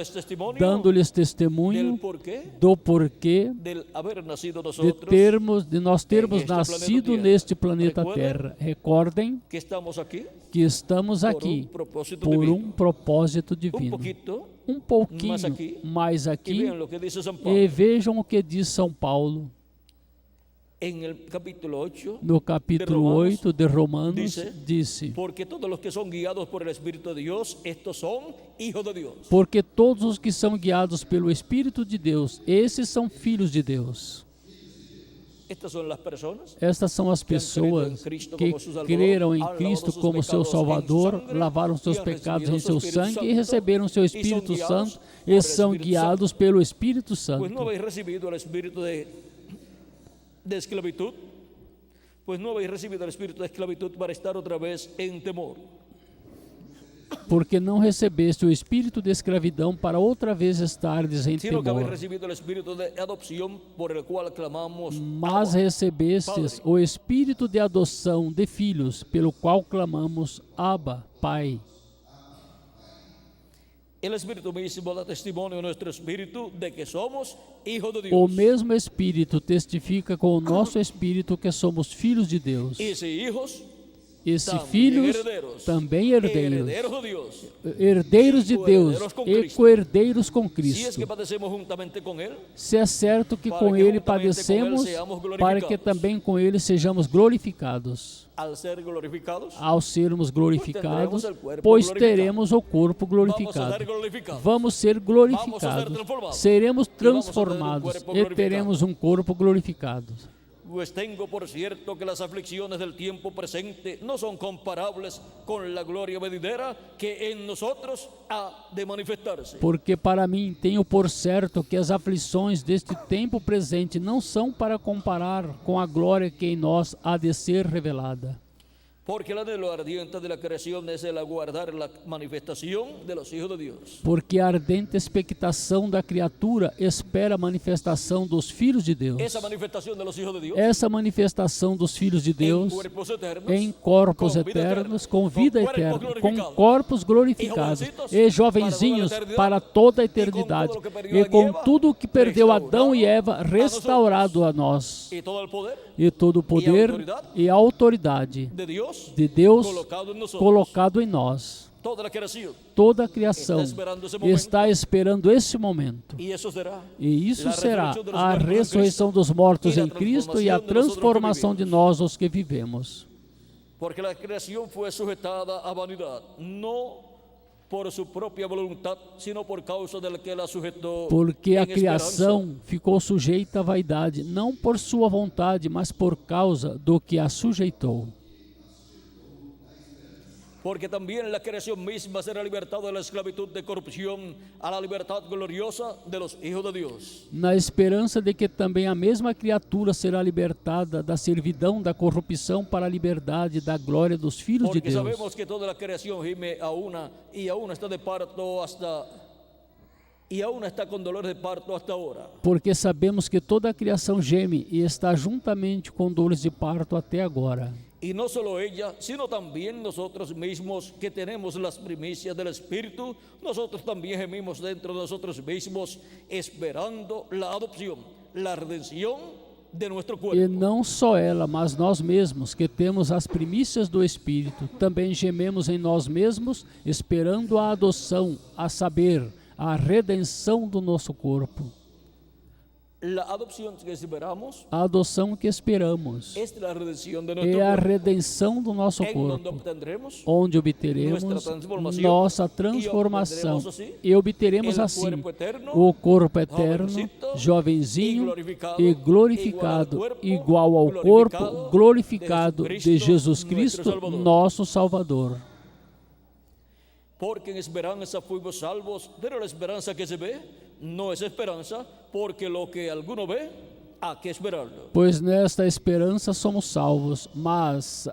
dando-lhes testemunho del porquê do porquê del haber nacido de nosotros nós termos este nascido planeta neste planeta Recuerden Terra. Recordem que estamos aquí que estamos aqui propósito por divino. um propósito un divino. poquito Um pouquinho mais y aqui vean lo que dice San Pablo e vejam o que diz São Paulo en el capítulo 8, no capítulo Romanos, 8 de Romanos, dice, disse: porque todos los que son guiados por el Espíritu de Dios, estos son hijos de Dios. porque todos os que são guiados pelo Espírito de Deus, esses são filhos de Deus. Estas son las personas Estas são as pessoas que creram em Cristo como seu Salvador, lavaram seus pecados em seu sangue e receberam seu Espírito Santo e são guiados pelo Espírito pues no Santo. habéis recibido el espíritu de esclavitud pues no habéis recibido el espíritu de esclavitud para estar otra vez en temor, Porque não recebeste o espírito de escravidão para outra vez estardes em sino que habéis temor, recibido el espíritu de adopción por el cual clamamos mas Abba, recebestes o espírito de adoção de filhos, pelo qual clamamos Abba, Pai. El espíritu mismo da testimonio a nuestro espíritu de que somos hijos de O Dios. mesmo Espírito testifica com o nosso espírito que somos filhos de Deus. Y si hijos, E se también filhos, herederos, também herdeiros. herederos de Dios. Herdeiros de Deus Co-herdeiros com e Cristo. co-herdeiros com Si es que Cristo. padecemos juntamente con Él, Se é certo que para com que Ele juntamente com Ele padecemos, sejamos para que glorificados. também com Ele sejamos glorificados. al ser glorificados, Ao sermos glorificados, tendremos el cuerpo pois glorificado. teremos o corpo vamos a glorificado. ser glorificados. Vamos ser Vamos a ser glorificados, transformados. seremos vamos a ter um transformados corpo e glorificado. teremos um corpo glorificado. Pues tengo por cierto que las aflicciones del tiempo presente no son comparables con la gloria venidera que en nosotros ha de manifestarse. Porque para mim tenho por certo que as aflições deste tempo presente não são para comparar com a glória que em nós há de ser revelada. Porque el anhelo ardiente de la creación es el aguardar la manifestación de los hijos de Dios. Porque a ardente expectação da criatura espera a manifestação dos filhos de Deus. Esa manifestación de los hijos de Dios Essa manifestação dos filhos de en Deus cuerpos eternos, em corpos con vida eternos, eterna, com vida con cuerpos eterna, com glorificados, corpos glorificados e jovenzinhos para toda a eternidade, e com tudo o que perdeu Adão e Eva restaurado a nós, y todo el poder e todo o poder e a autoridade de Dios de Deus colocado en nosotros. colocado em nós. Toda la creación. Toda a criação está esperando esse momento. Y eso será E isso la será resurrección de los a muertos en ressurreição Cristo dos mortos y la em Cristo e a transformación de nosotros que transformação de vivimos. nós, os que vivemos. Porque la creación fue sujetada a vanidad, no por su propia voluntad, sino por causa del que la sujetó Porque a en criação ficou sujeita à vaidade, não por sua vontade, mas por causa do que a sujeitou. Porque también la creación misma será libertada de la esclavitud de corrupción a la libertad gloriosa de los hijos de Dios. Na esperança de que também a mesma criatura será libertada da servidão da corrupção para a liberdade da glória dos filhos de Porque Deus. sabemos que toda la creación gime a una y aún está de parto hasta y aún está con dolor de parto hasta ahora. Porque sabemos que toda a criação geme e está juntamente com dores de parto até agora. Y no solo ella, sino también nosotros mismos que tenemos las primicias del Espíritu, nosotros también gemimos dentro de nosotros mismos, esperando la adopción, la redención de nuestro cuerpo. E não só ela, mas nós mesmos, que temos as primícias do Espírito, também gememos em nós mesmos, esperando a adoção, a saber, a redenção do nosso corpo. La adopción que esperamos A adoção que esperamos es la redención de nuestro é a cuerpo, redenção do nosso en donde corpo, obtendremos onde obteremos nossa transformação e obteremos assim o corpo eterno, jovenzinho e glorificado, igual ao corpo glorificado de Jesus Cristo, nosso Salvador. porque en esperanza fuimos salvos, pero la esperanza que se ve no es esperanza, porque lo que alguno ve, hay que esperarlo. Pois nesta esperança somos salvos, mas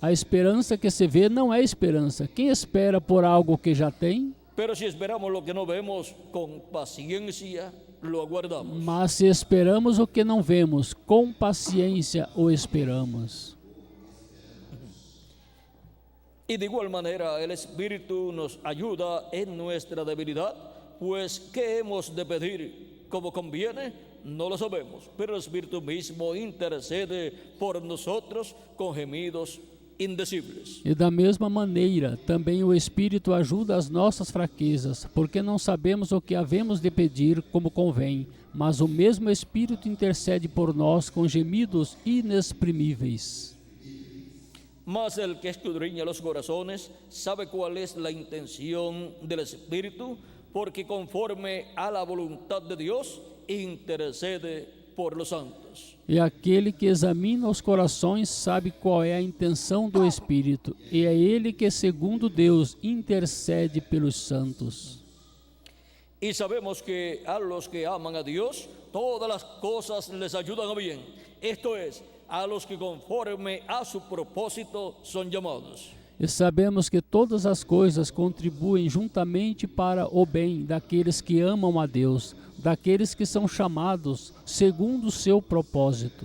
a esperança que se vê não é esperança. Quem espera por algo que já tem? Pero si esperamos lo que no vemos, con paciencia lo aguardamos. Mas se esperamos o que não vemos, com paciência o esperamos. Y de igual manera el Espíritu nos ayuda en nuestra debilidad, pues ¿qué hemos de pedir como conviene? No lo sabemos, pero el Espíritu mismo intercede por nosotros con gemidos indecibles. E da mesma maneira, também o Espírito ajuda as nossas fraquezas, porque não sabemos o que havemos de pedir como convém, mas o mesmo Espírito intercede por nós com gemidos inexprimíveis. Mas el que escudriña los corazones sabe cuál es la intención del Espíritu, porque conforme a la voluntad de Dios intercede por los santos. E aquele que examina os corações sabe qual é a intenção do Espírito, e é ele que, segundo Deus, intercede pelos santos. Y sabemos que a los que aman a Dios, todas las cosas les ayudan a bien. Esto es, a los que conforme a su propósito son llamados. E sabemos que todas as coisas contribuem juntamente para o bem daqueles que amam a Deus, daqueles que são chamados segundo o seu propósito.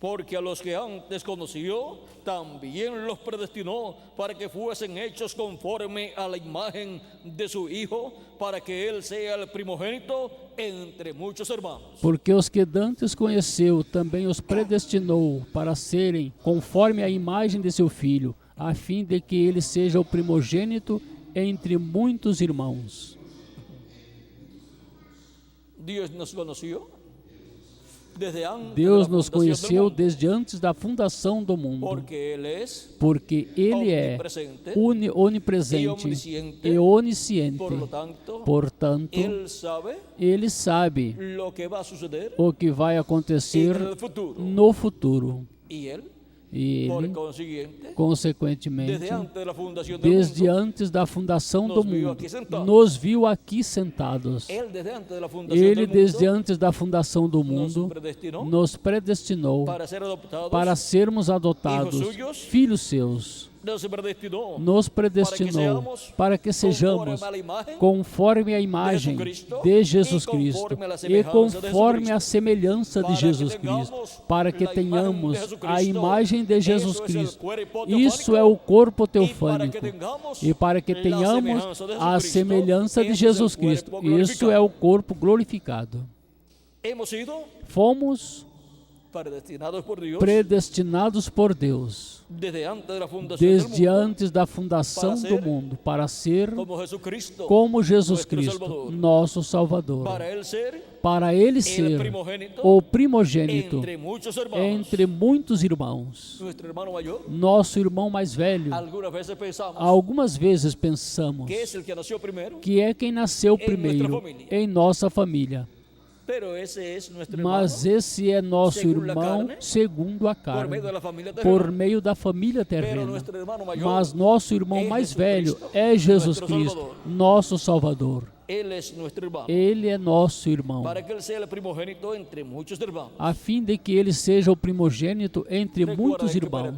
Porque a los que antes conoció, también los predestinó para que fuesen hechos conforme a la imagen de su Hijo, para que Él sea el primogénito entre muchos hermanos. Porque os que dantes conheceu, também os predestinou para serem conforme a imagem de seu Filho, a fim de que ele seja o primogênito entre muitos irmãos. Dios nos conoció desde antes Deus de la nos fundación del conheceu mundo, desde antes da fundação do mundo, porque Ele é porque Ele é omnipresente onipresente e onisciente. e onisciente. Portanto, Portanto, Ele sabe Ele sabe lo que va a suceder o que vai acontecer en el futuro. no futuro. Y Él, E por Ele, consiguiente, consequentemente, desde antes de la fundación del desde mundo, antes da fundação do nos viu mundo, aqui sentados. nos viu aqui sentados. Él desde antes de la fundación Ele, del desde mundo, antes da fundação do mundo, nos predestinou para ser adoptados, para sermos adotados, hijos suyos, filhos seus. nos Nos predestinou para que sejamos conforme a imagem de Jesus Cristo e conforme a semelhança de Jesus Cristo, para que tenhamos a imagem de Jesus Cristo. Isso é o corpo teofânico. E para que tenhamos a semelhança de Jesus Cristo. Isso é o corpo glorificado. Fomos predestinados por Deus desde antes da fundação do mundo para ser como Jesus Cristo, nosso Salvador, para Ele ser o primogênito entre muitos irmãos. Nosso irmão mais velho, algumas vezes pensamos que é quem nasceu primeiro em nossa família. Mas esse é nosso irmão segundo a carne, por meio da família terrena. Mas nosso irmão mais velho é Jesus Cristo, nosso Salvador. Ele é nosso irmão, a fim de que ele seja o primogênito entre muitos irmãos.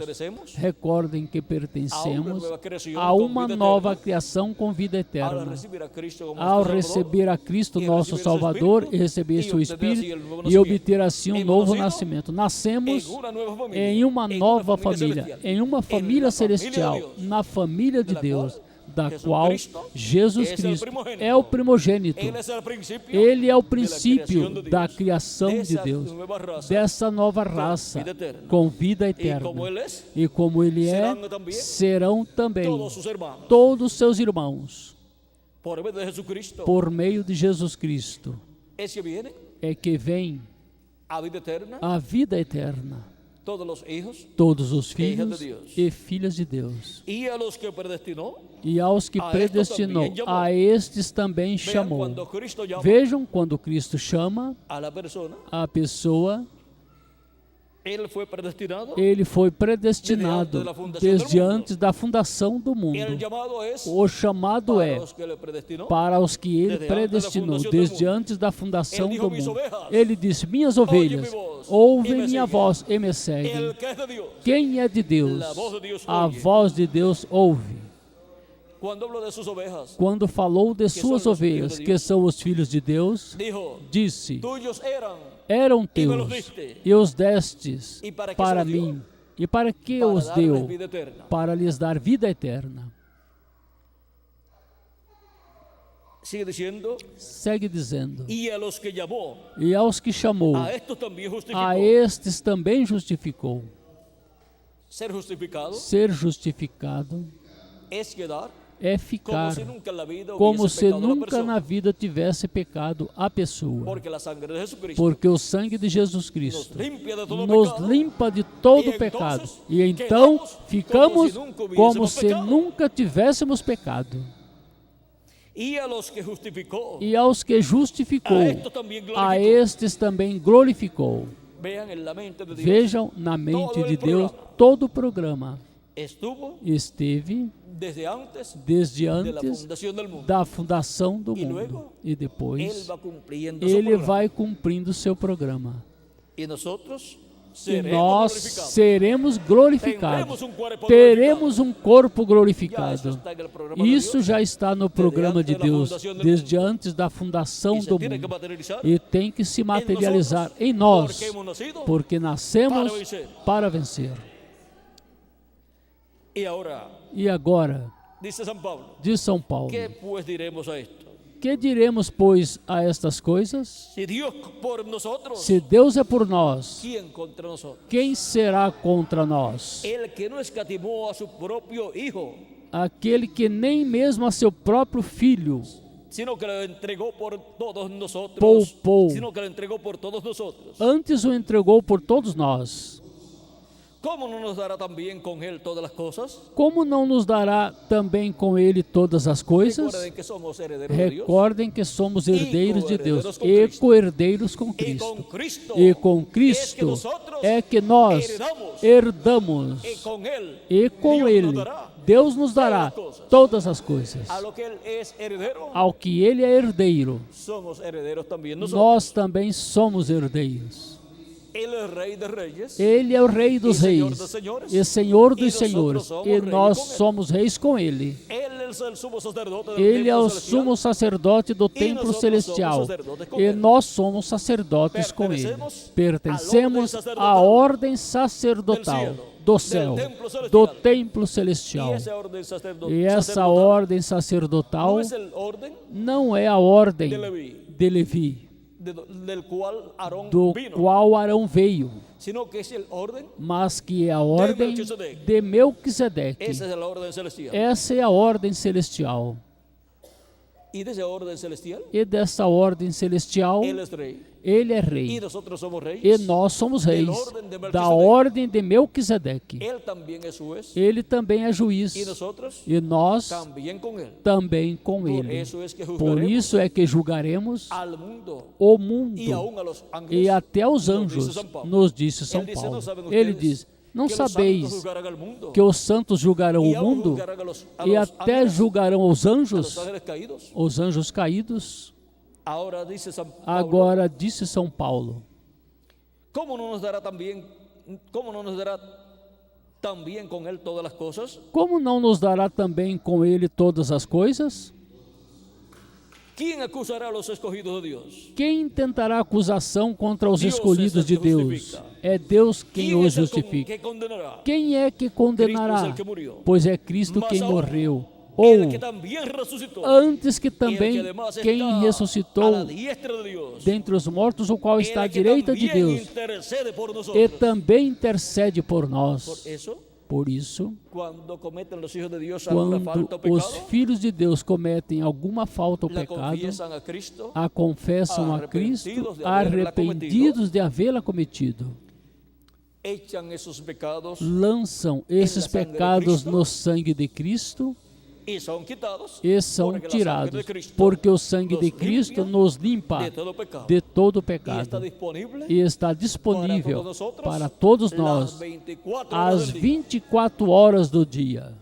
Recordem que pertencemos a uma nova criação com vida eterna. Ao receber a Cristo, nosso Salvador, e receber seu Espírito, e obter assim um novo nascimento. Nascemos em uma nova família, em uma família celestial, na família de Deus, da qual Jesus Cristo é o primogênito. Ele é o princípio da criação de Deus, dessa nova raça com vida eterna. E como Ele é, serão também todos seus irmãos, por meio de Jesus Cristo, é que vem a vida eterna. Todos os filhos e filhas de Deus. E aos que predestinou, a estes também chamou. Vejam, quando Cristo chama a pessoa, ele foi predestinado desde antes da fundação do mundo. O chamado é para os que ele predestinou desde antes da fundação do mundo. Ele disse: minhas ovelhas ouvem minha voz e me seguem. Quem é de Deus, a voz de Deus ouve. Quando falou de suas ovelhas, que são os filhos de Deus, disse: eram teus, e os destes para mim. E para que os deu? Para lhes dar vida eterna. Segue dizendo: e aos que chamou, a estes também justificou. Ser justificado é ficar como se nunca na vida tivesse pecado a pessoa, porque o sangue de Jesus Cristo nos limpa de todo pecado, e então ficamos como se nunca tivéssemos pecado. E aos que justificou, a estes também glorificou. Vejam na mente de Deus todo o programa. esteve desde antes desde de la antes fundación del mundo. da fundação do E mundo. luego, E Él depois va cumpliendo su ele programa. vai cumprindo o seu programa. Y nosotros E seremos nós glorificados. seremos glorificados. Tendremos um corpo Teremos um corpo Ya eso glorificado. está en el programa de Isso Dios. já está no programa de Deus desde antes da fundação Y se do tiene que mundo. materializar E tem que se materializar em porque nós, hemos nacido porque nascemos para vencer. para vencer. Y ahora, E agora, dice San Pablo, diz São Paulo, ¿qué pues diremos a esto? que diremos, pois, a estas coisas? Si Dios por nosotros, Se Deus é por nós, ¿quién contra nosotros? quem será contra nós? El que no escatimó a su propio Hijo, Aquele que nem mesmo a seu próprio filho sino que lo entregó por todos nosotros, Poupou. sino que lo entregó por todos nosotros. antes o entregou por todos nós, ¿Cómo no nos dará también con Él todas las cosas? como não nos dará também com ele todas as coisas? Recuerden que somos herederos de Dios. Recordem que somos herdeiros de Deus co-herdeiros com e Cristo. co-herdeiros com Y Cristo. con Cristo, E com es que Cristo nosotros é que nós herdamos, y con Él, e com Dios Ele nos dará Deus nos dará todas as coisas. a lo que Él es heredero. Ao que Ele é herdeiro, Somos herederos también nosotros. nós também somos herdeiros. Él es Rey de Reyes. Ele é o Rei dos E Senhor reis dos senhores. e Senhor E dos nós senhores, somos e reis nós com Ele. somos reis com Ele. Él es el sumo sacerdote del Ele é templo o celestial. sumo sacerdote do templo nós somos celestial sacerdotes com e Ele. nós somos sacerdotes com Ele. Pertencemos Pertencemos à ordem sacerdotal do céu, do templo celestial. Y esa orden E essa sacerdotal ordem sacerdotal no es el orden não é a ordem de Leví, de Levi, del cual Aarón do vino, qual Arão veio, sino que es el orden, mas que é a ordem Melquisedeque. de Melquisedeque. esa es la orden celestial. Essa é a ordem celestial. Y de esa orden celestial, E dessa ordem celestial, Él es rey. ele é Y rei. nosotros somos reyes. E nós somos reis ordem de da Melquisedeque. ordem de Melquisedeque. Él también es juez. Ele também é juiz. Y nosotros E nós también con Él. também com Por ele. eso es que Por juzgaremos isso é que julgaremos al mundo o mundo y aún a los ángeles. e até os nos anjos, dice São Paulo. nos disse São Él dice, Paulo. "Não sabem Ele ustedes diz: não que los santos sabeis juzgarán al mundo que os santos julgarão y o aún mundo juzgarán a e los até ángeles, julgarão os a los anjos, ángeles caídos?" os anjos caídos? Ahora dice San Pablo, Agora disse São Paulo: ¿cómo no nos dará también con Él todas las cosas? como não nos dará também com ele todas as coisas? ¿Quién acusará a los escogidos de Dios? Quem intentará acusação contra os Deus escolhidos é de o que Deus? justifica. É Deus quem ¿Quién os es el justifica. que condenará? Quem é que condenará? Cristo es el que murió. Pois é Cristo Mas quem ahora, morreu. El Ou que también resucitó. antes que El também que además quem está a la ressuscitou diestra de Dios. dentre os mortos, o qual está à El que direita de también Deus intercede por e nosotros. também intercede por Por nós. eso, Por isso, cuando cometen los hijos de Dios alguna quando falta o os pecado, filhos de Deus cometem alguma falta ou la pecado, confiesan a Cristo, a confessam a Cristo, arrependidos de havê-la arrependidos de havê-la cometido. echan esos pecados Lançam esses sangre de pecados Cristo no sangue de Cristo y son quitados, e são porque la sangre tirados, de Cristo porque o sangue de nos Cristo limpia nos limpa de todo pecado. de todo Y está pecado disponible e está disponível para todos nosotros para todos las nós 24 horas às del día. 24 horas do dia.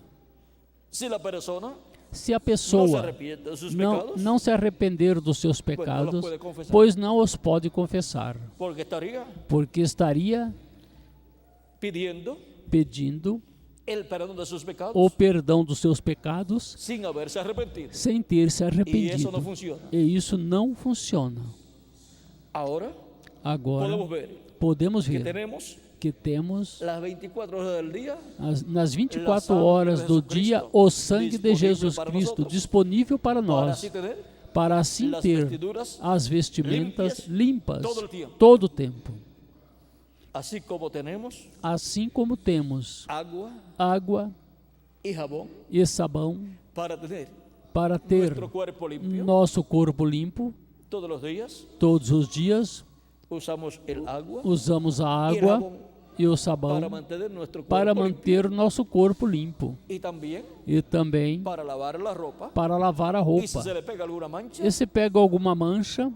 Si la persona Se a no se pessoa arrepiente de sus não, pecados, não se arrepender dos seus los pecados, puede confesar. pois não os pode confessar, porque estaría porque estaria pidiendo pedindo el perdón de sus pecados o perdão dos seus pecados sin haberse arrepentido. sem ter se Y eso arrependido. no funciona. E isso não funciona. Ahora Agora, podemos ver podemos que ver tenemos que temos las 24 horas del día nas 24 sangre horas de do Jesus dia Cristo o sangue de disponível Jesus para Cristo nosotros, disponível para para nós, así tener para assim las ter vestiduras as vestimentas limpas todo el tiempo. todo o tempo. así como tenemos Assim como temos agua água y jabón e sabão para tener para ter nuestro cuerpo limpio nosso corpo limpo todos los días. todos os dias, Usamos el agua usamos a y el água jabón e o sabão para mantener nuestro cuerpo para limpio manter nosso corpo limpo y también e também para lavar la ropa. para lavar a Y si roupa. se le pega alguna mancha, E se pega alguma mancha,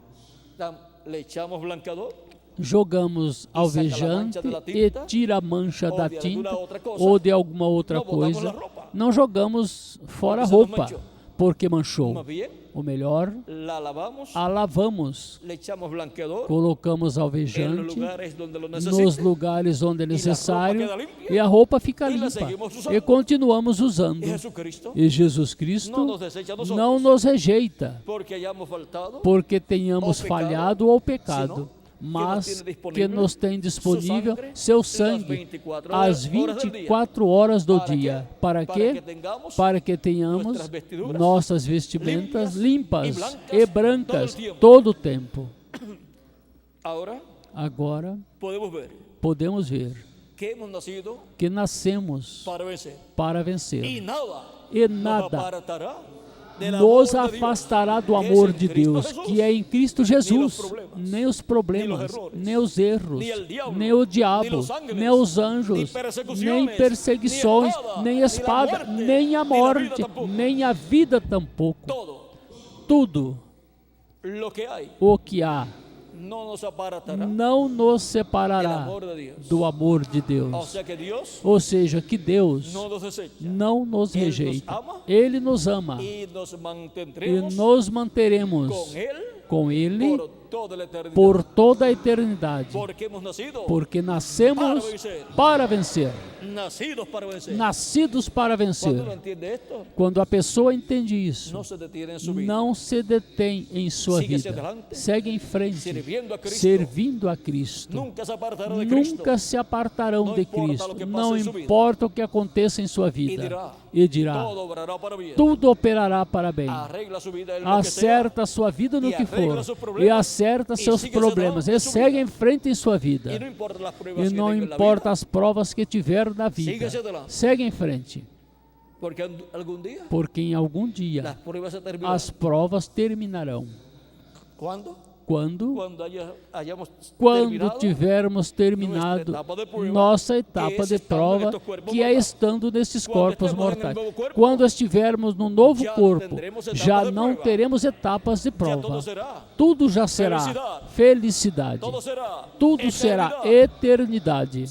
le echamos blanqueador jogamos saca la alvejante mancha de la e tinta, tira a mancha ou da de tinta alguma outra coisa. ou de alguma outra Não botamos coisa. a roupa. Não jogamos fora a Porque se nos roupa manchou. porque manchou. Más bien, O melhor, la lavamos, a lavamos, le echamos blanqueador colocamos en los alvejante lugares donde lo nos necesite. lugares onde é necessário queda limpa. e a roupa fica E la limpa seguimos usando. e continuamos usando. Y Jesucristo, E Jesus Cristo não nos desecha a nosotros. não nos rejeita porque hayamos faltado, porque tenhamos ao pecado, falhado ao pecado, senão mas que que nos tem disponível seu sangue às 24 horas do dia. Para quê? Para que tenhamos nossas vestimentas limpas e brancas todo o tempo. Agora podemos ver que hemos nacido que nascemos para vencer. e E nada nada nos apartará del nos amor de Dios, afastará do que es amor en de Cristo Deus, Jesús. que é em Cristo Jesus. problemas, Nem os problemas, nem los errores, nem os erros, ni el diablo, nem o ni diabo, los ángeles, nem os ni anjos, persecuciones, nem perseguições, ni nem a espada, muerte, nem a ni la vida morte, tampoco. nem a vida tampouco. todo Tudo lo que hay o que há no nos apartará não nos del separará amor de Dios. do amor de O Deus. sea que Dios Ou seja, que Deus no nos desecha não nos Ele nos rejeita. ama Ele nos ama y nos e mantendremos nos manteremos con Él com Ele por toda la eternidad. por toda a eternidade, Porque hemos nacido porque nascemos para vencer, nacidos para vencer. nascidos para Cuando vencer. uno entiende esto, Quando a pessoa entende isso, no se detiene en su vida. não se detém em sua Sigue hacia vida, adelante, segue em frente, Servindo a Cristo. servindo a Cristo. Nunca se apartará de Cristo. Nunca se apartarão Não de importa Cristo, o que não passe em sua vida. importa o que aconteça em sua vida, e dirá: todo obrará para bien. tudo operará para bem. Arregla su vida en lo que sea. Acerta a sua vida no E que arregla for, seus e problemas, acerta e seus siga problemas, adelante e em sua segue vida. em frente em sua vida. Y no importa las pruebas E que não tenga en la importa vida, as provas que tiver na vida, Siga hacia adelante. segue em frente, porque algún día porque em algum las dia pruebas se terminarán. as provas terminarão. ¿Cuándo? Quando? Hayamos Quando terminado tivermos terminado nossa etapa de prova, que é estando nesses corpos mortais. Quando estivermos no novo corpo, já não teremos etapas de prova. Tudo já será felicidade. Tudo será eternidade,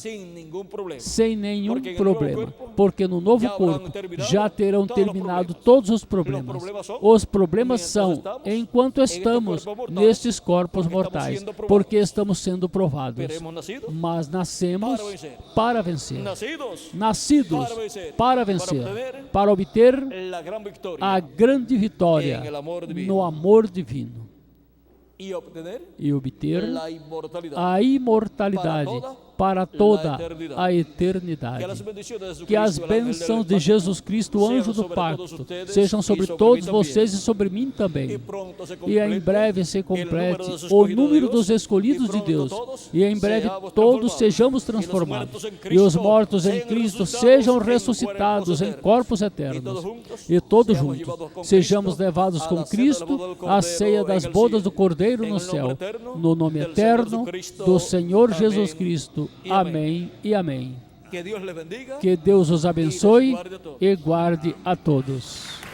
sem nenhum problema. Porque no novo corpo já terão terminado todos os problemas. Os problemas são enquanto estamos nestes corpos mortais, porque estamos sendo provados. Mas nascemos para vencer. Nascidos para vencer, para obter a grande vitória no amor divino e obter a imortalidade para toda a eternidade. Que as bênçãos de Jesus Cristo, o anjo do pacto, sejam sobre todos vocês e sobre mim também. E em breve se complete o número dos escolhidos de Deus. E em breve todos sejamos transformados. E os mortos em Cristo sejam ressuscitados em corpos eternos. E todos juntos sejamos levados com Cristo à ceia das bodas do Cordeiro no céu. No nome eterno do Senhor Jesus Cristo. Amém e amém. Que Deus os abençoe e guarde a todos.